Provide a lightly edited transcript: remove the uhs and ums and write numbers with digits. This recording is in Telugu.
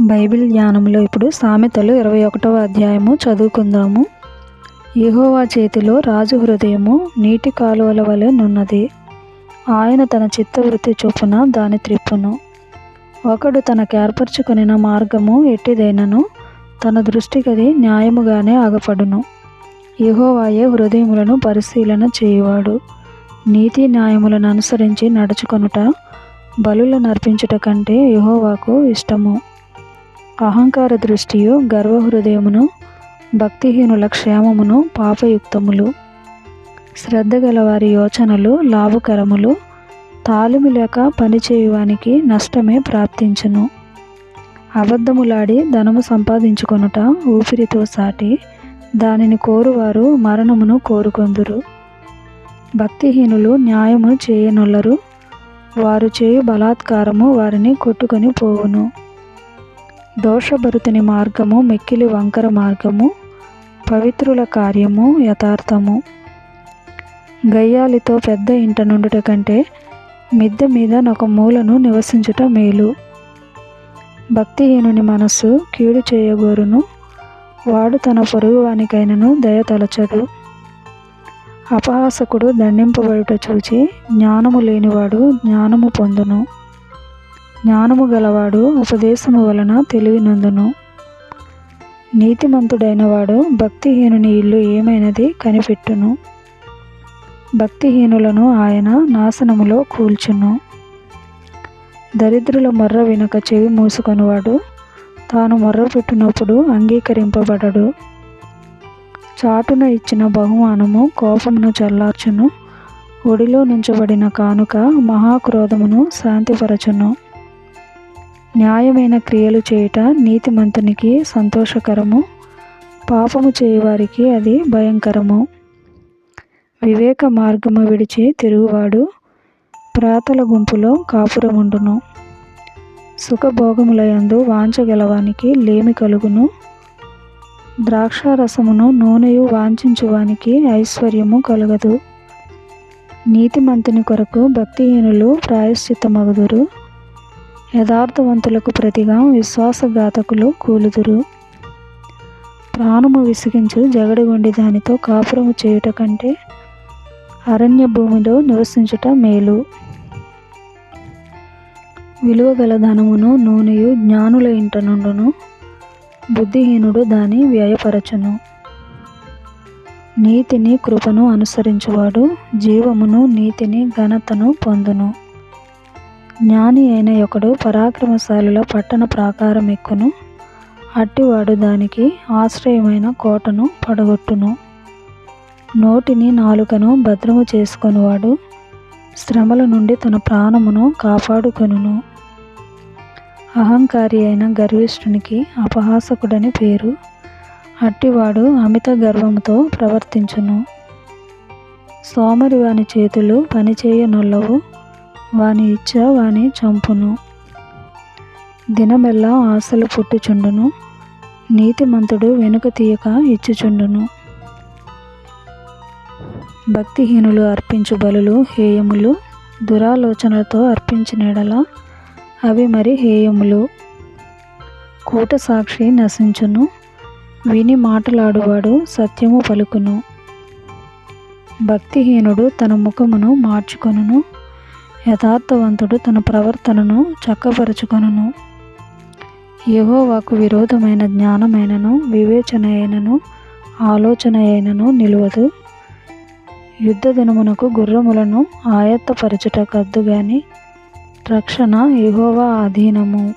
బైబిల్ ధ్యానంలో ఇప్పుడు సామెతలు 21వ అధ్యాయము చదువుకుందాము. యెహోవా చేతిలో రాజు హృదయము నీటి కాలువల వలె నున్నది. ఆయన తన చిత్తవృత్తి చొప్పున దాని త్రిప్పును. ఒకడు తనకేర్పరచుకొనిన మార్గము ఎట్టిదైనను తన దృష్టికది న్యాయముగానే అగపడును. యెహోవాయే హృదయములను పరిశీలన చేయువాడు. నీతి న్యాయములను అనుసరించి నడుచుకొనుట బలులను అర్పించుట కంటే యెహోవాకు ఇష్టము. అహంకార దృష్టియు గర్వహృదయమును భక్తిహీనుల క్షేమమును పాపయుక్తములు. శ్రద్ధ గలవారి యోచనలు లాభకరములు. తాళిమి లేక పనిచేయువానికి నష్టమే ప్రాప్తించును. అబద్ధములాడి ధనము సంపాదించుకొనుట ఊపిరితో సాటి. దానిని కోరువారు మరణమును కోరుకొందురు. భక్తిహీనులు న్యాయము చేయనొల్లరు. వారు చేయు బలాత్కారము వారిని కొట్టుకొని పోవును. దోషభరితుని మార్గము మిక్కిలి వంకర మార్గము. పవిత్రుల కార్యము యథార్థము. గయ్యాలితో పెద్ద ఇంట నుండుట కంటే మిద్దె మీద నొక మూలను నివసించుట మేలు. భక్తిహీనుని మనస్సు కీడు చేయగోరును. వాడు తన పొరుగువానికైనను దయతలచడు. అపహాసకుడు దండింపబడుట చూచి జ్ఞానము లేనివాడు జ్ఞానము పొందును. జ్ఞానము గలవాడు ఉపదేశము వలన తెలివి నొందును. నీతిమంతుడైన వాడు భక్తిహీనుని ఇల్లు ఏమైనది కనిపెట్టును. భక్తిహీనులను ఆయన నాశనములో కూల్చును. దరిద్రుల మొర్ర వినక చెవి మూసుకొనివాడు తాను మొర్రపెట్టినప్పుడు అంగీకరింపబడడు. చాటున ఇచ్చిన బహుమానము కోపమును చల్లార్చును. ఒడిలో నుంచబడిన కానుక మహాక్రోధమును శాంతిపరచును. న్యాయమైన క్రియలు చేయుట నీతిమంతునికి సంతోషకరము. పాపము చేయువారికి అది భయంకరము. వివేక మార్గము విడిచి తిరుగువాడు ప్రాతల గుంపులో కాపురముండును. సుఖభోగములయందు వాంఛ గలవానికి లేమి కలుగును. ద్రాక్షారసమును నూనెయు వాంఛించువానికి ఐశ్వర్యము కలగదు. నీతిమంతుని కొరకు భక్తిహీనులు ప్రాయశ్చిత్తమగుదురు. యథార్థవంతులకు ప్రతిగా విశ్వాసఘాతకులు కూలుదురు. ప్రాణము విసిగించు జగడగొండి దానితో కాపురము చేయుట కంటే అరణ్య భూమిలో నివసించుట మేలు. విలువగల ధనమును నూనెయు జ్ఞానుల ఇంట నుండును. బుద్ధిహీనుడు దాని వ్యయపరచును. నీతిని కృపను అనుసరించువాడు జీవమును నీతిని ఘనతను పొందును. జ్ఞాని అయిన ఒకడు పరాక్రమశాలుల పట్టణ ప్రాకారం ఎక్కును. అట్టివాడు దానికి ఆశ్రయమైన కోటను పడగొట్టును. నోటిని నాలుకను భద్రము చేసుకొనువాడు శ్రమల నుండి తన ప్రాణమును కాపాడుకొనును. అహంకారి అయిన గర్విష్ఠునికి అపహాసకుడని పేరు. అట్టివాడు అమిత గర్వముతో ప్రవర్తించును. సోమరి వాని చేతులు పనిచేయనొల్లవు. వాని ఇచ్చ వాని చంపును. దినమెల్లా ఆశలు పుట్టుచుండును. నీతిమంతుడు వెనుక తీయక ఇచ్చుచుండును. భక్తిహీనులు అర్పించు బలులు హేయములు. దురాలోచనలతో అర్పించిన ఎడల అవి మరి హేయములు. కూట సాక్షి నశించును. విని మాటలాడువాడు సత్యము పలుకును. భక్తిహీనుడు తన ముఖమును మార్చుకొనును. యథార్థవంతుడు తన ప్రవర్తనను చక్కపరచుకొనును. యెహోవాకు విరోధమైన జ్ఞానమైనను వివేచన అయినను ఆలోచన అయినను నిలువదు. యుద్ధ దినమునకు గుర్రములను ఆయత్తపరచుట కద్దు గాని రక్షణ యెహోవా అధీనము.